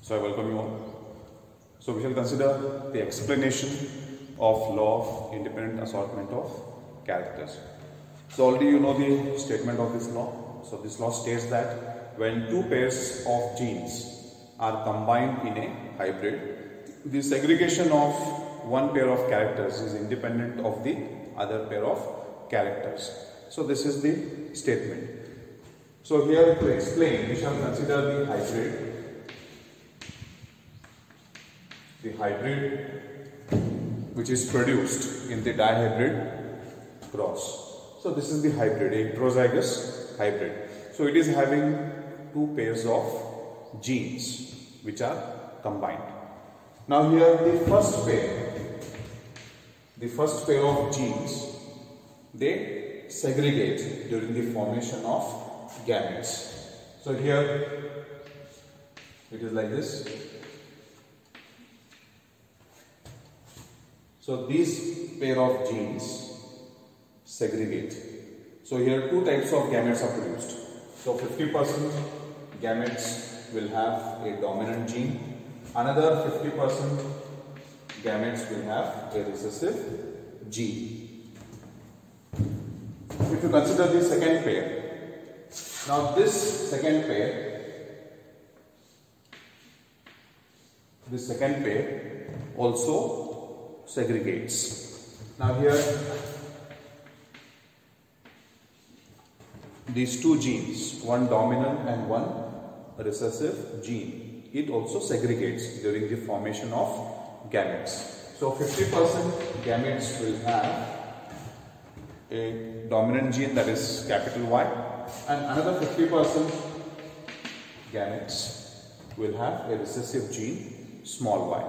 So I welcome you all. So we shall consider the explanation of law of independent assortment of characters. So already you know the statement of this law. So this law states that when two pairs of genes are combined in a hybrid, the segregation of one pair of characters is independent of the other pair of characters. So this is the statement. So here to explain, we shall consider the hybrid which is produced in the dihybrid cross. So this is the hybrid, a heterozygous hybrid. So it is having two pairs of genes which are combined. Now here the first pair of genes, they segregate during the formation of gametes. So here it is like this. So these pair of genes segregate. So here two types of gametes are produced. So 50% gametes will have a dominant gene. Another 50% gametes will have a recessive gene. If you consider the second pair, now this second pair also segregates. Now here these two genes, one dominant and one recessive gene, it also segregates during the formation of gametes. So 50% gametes will have a dominant gene, that is capital Y, and another 50% gametes will have a recessive gene, small y.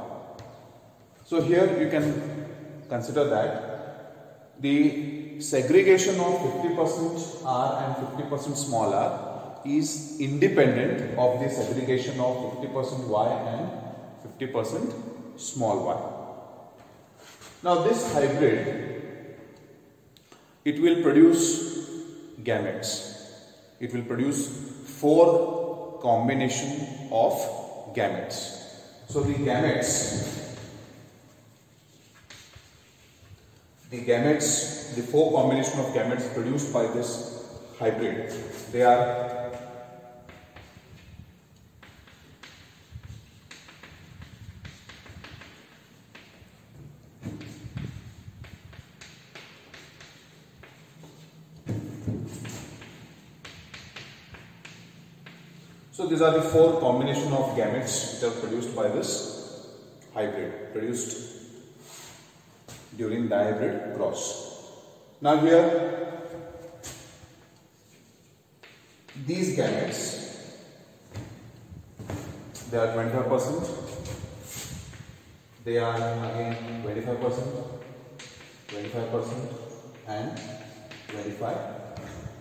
So here you can consider that the segregation of 50% R and 50% small r is independent of the segregation of 50% Y and 50% small y. Now this hybrid, it will produce gametes. It will produce 4 combination of gametes. So the gametes, the 4 combination of gametes produced by this hybrid, they are so these are the 4 combination of gametes which are produced by this hybrid, produced during dihybrid cross. Now here these gametes, they are 25%, they are again 25%, 25% and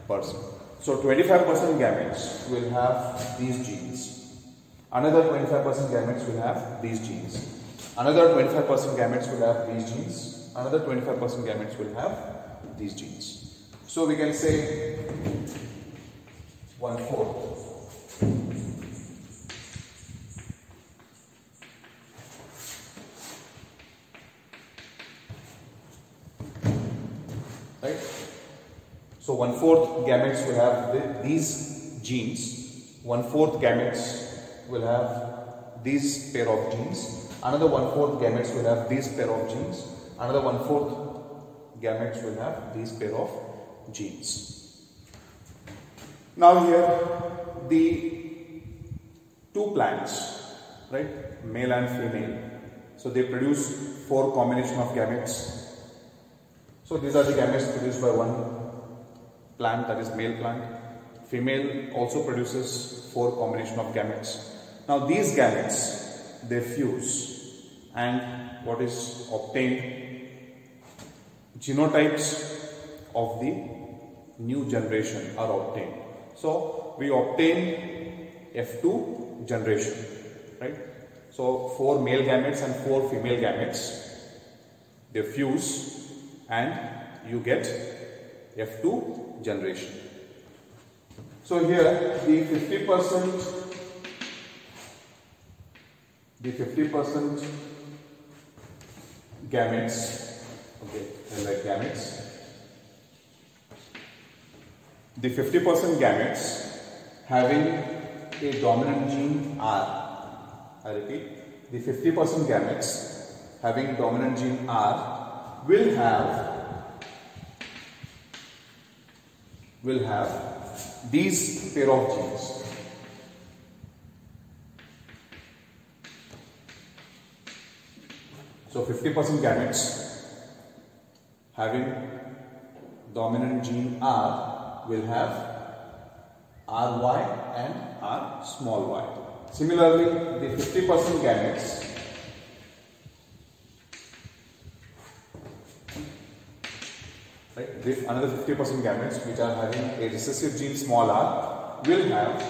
25%. So 25% gametes will have these genes, another 25% gametes will have these genes, another 25% gametes will have these genes, another 25% gametes will have these genes. So we can say 1/4. Right? So 1/4 gametes will have these genes, 1/4 gametes will have these pair of genes, another 1/4 gametes will have these pair of genes, another 1/4 gametes will have these pair of genes. Now here the two plants, right, male and female, so they produce 4 combination of gametes. So these are the gametes produced by one plant, that is male plant. Female also produces 4 combination of gametes. Now these gametes, they fuse, and what is obtained, genotypes of the new generation are obtained. So we obtain F2 generation, right? So 4 male gametes and 4 female gametes, they fuse and you get F2 generation. So here the 50% the 50% gametes, okay, like gametes, the 50% gametes having a dominant gene R, I repeat, the 50% gametes having dominant gene R will have these pair of genes. So 50% gametes having dominant gene R will have RY and R small y. Similarly, the 50% gametes another 50% gametes which are having a recessive gene small r will have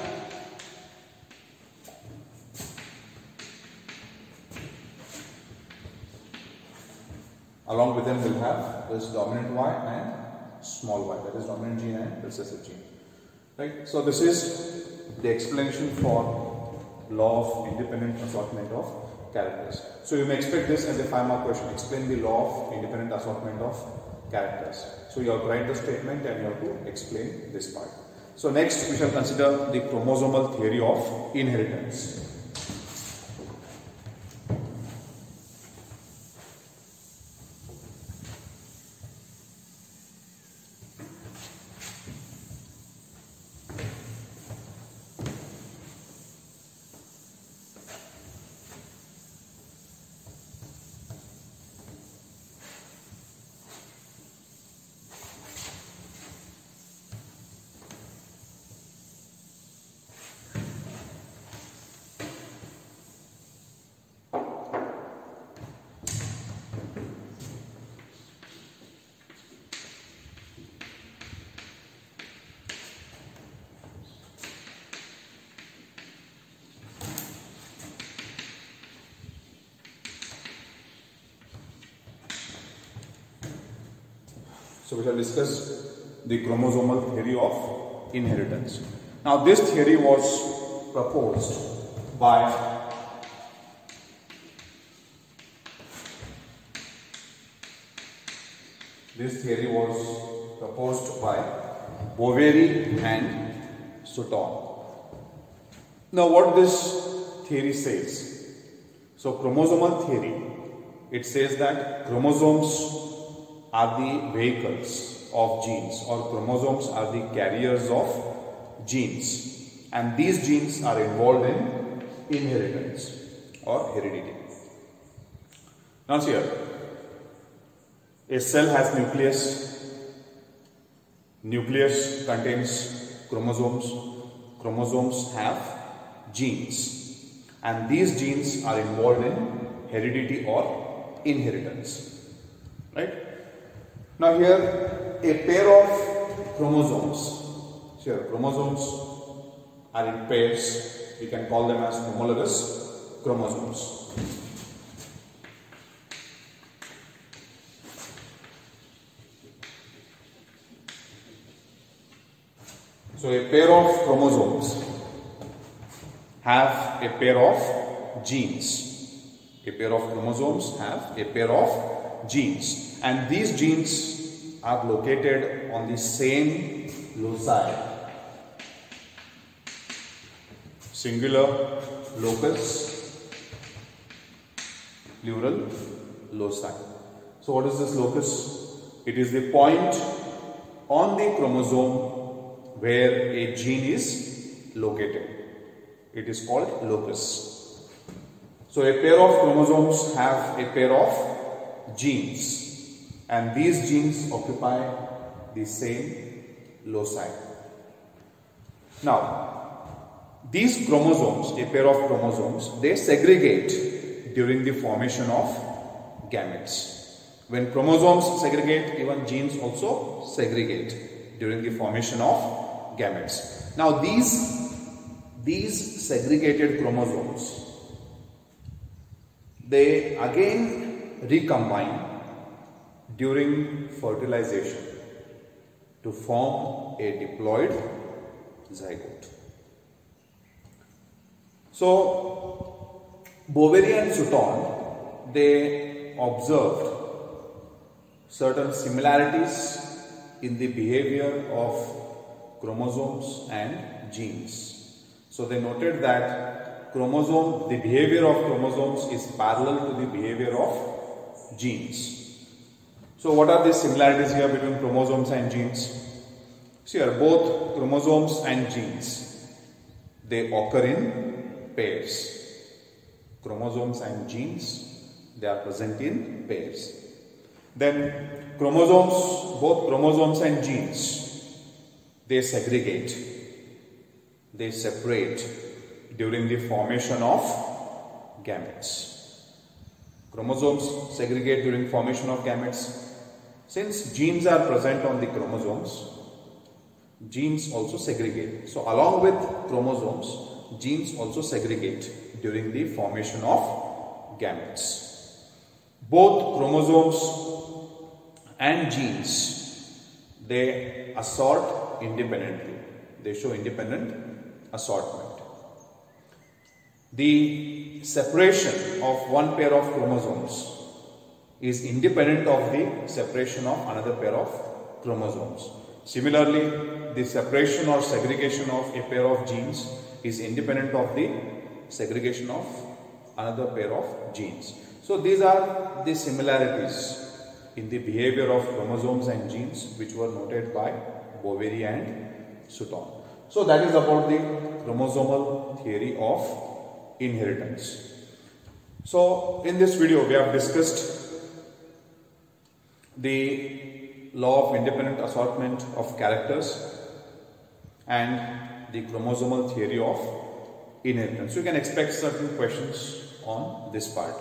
along with them will have this dominant y and small y, that is dominant gene and recessive gene. Right? So this is the explanation for law of independent assortment of characters. So you may expect this as a 5-mark question. Explain the law of independent assortment of characters. So you have to write the statement and you have to explain this part. So next we shall consider the chromosomal theory of inheritance. So we shall discuss the chromosomal theory of inheritance. Now this theory was proposed by Boveri and Sutton. Now what this theory says? So chromosomal theory, it says that chromosomes are the vehicles of genes, or chromosomes are the carriers of genes, and these genes are involved in inheritance or heredity. Now see here, a cell has nucleus. Nucleus contains chromosomes. Chromosomes have genes, and these genes are involved in heredity or inheritance. Right? Now here, a pair of chromosomes. Here, chromosomes are in pairs. We can call them as homologous chromosomes. So a pair of chromosomes have a pair of genes. A pair of chromosomes have a pair of genes, and these genes are located on the same loci. Singular locus, plural loci. So what is this locus? It is the point on the chromosome where a gene is located. It is called locus. So a pair of chromosomes have a pair of genes, and these genes occupy the same loci. Now, these chromosomes, a pair of chromosomes, they segregate during the formation of gametes. When chromosomes segregate, even genes also segregate during the formation of gametes. Now, these segregated chromosomes, they again recombine during fertilization to form a diploid zygote. So, Boveri and Sutton, they observed certain similarities in the behavior of chromosomes and genes. So they noted that the behavior of chromosomes is parallel to the behavior of genes. So what are the similarities here between chromosomes and genes? See here, both chromosomes and genes, they occur in pairs. Chromosomes and genes, they are present in pairs. Then both chromosomes and genes, they segregate, they separate during the formation of gametes. Chromosomes segregate during formation of gametes. Since genes are present on the chromosomes, genes also segregate. So along with chromosomes, genes also segregate during the formation of gametes. Both chromosomes and genes, they assort independently. They show independent assortment. The separation of one pair of chromosomes is independent of the separation of another pair of chromosomes. Similarly, the separation or segregation of a pair of genes is independent of the segregation of another pair of genes. So these are the similarities in the behavior of chromosomes and genes which were noted by Boveri and Sutton. So that is about the chromosomal theory of inheritance. So in this video we have discussed the law of independent assortment of characters and the chromosomal theory of inheritance. You can expect certain questions on this part.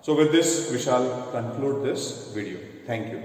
So with this, we shall conclude this video. Thank you.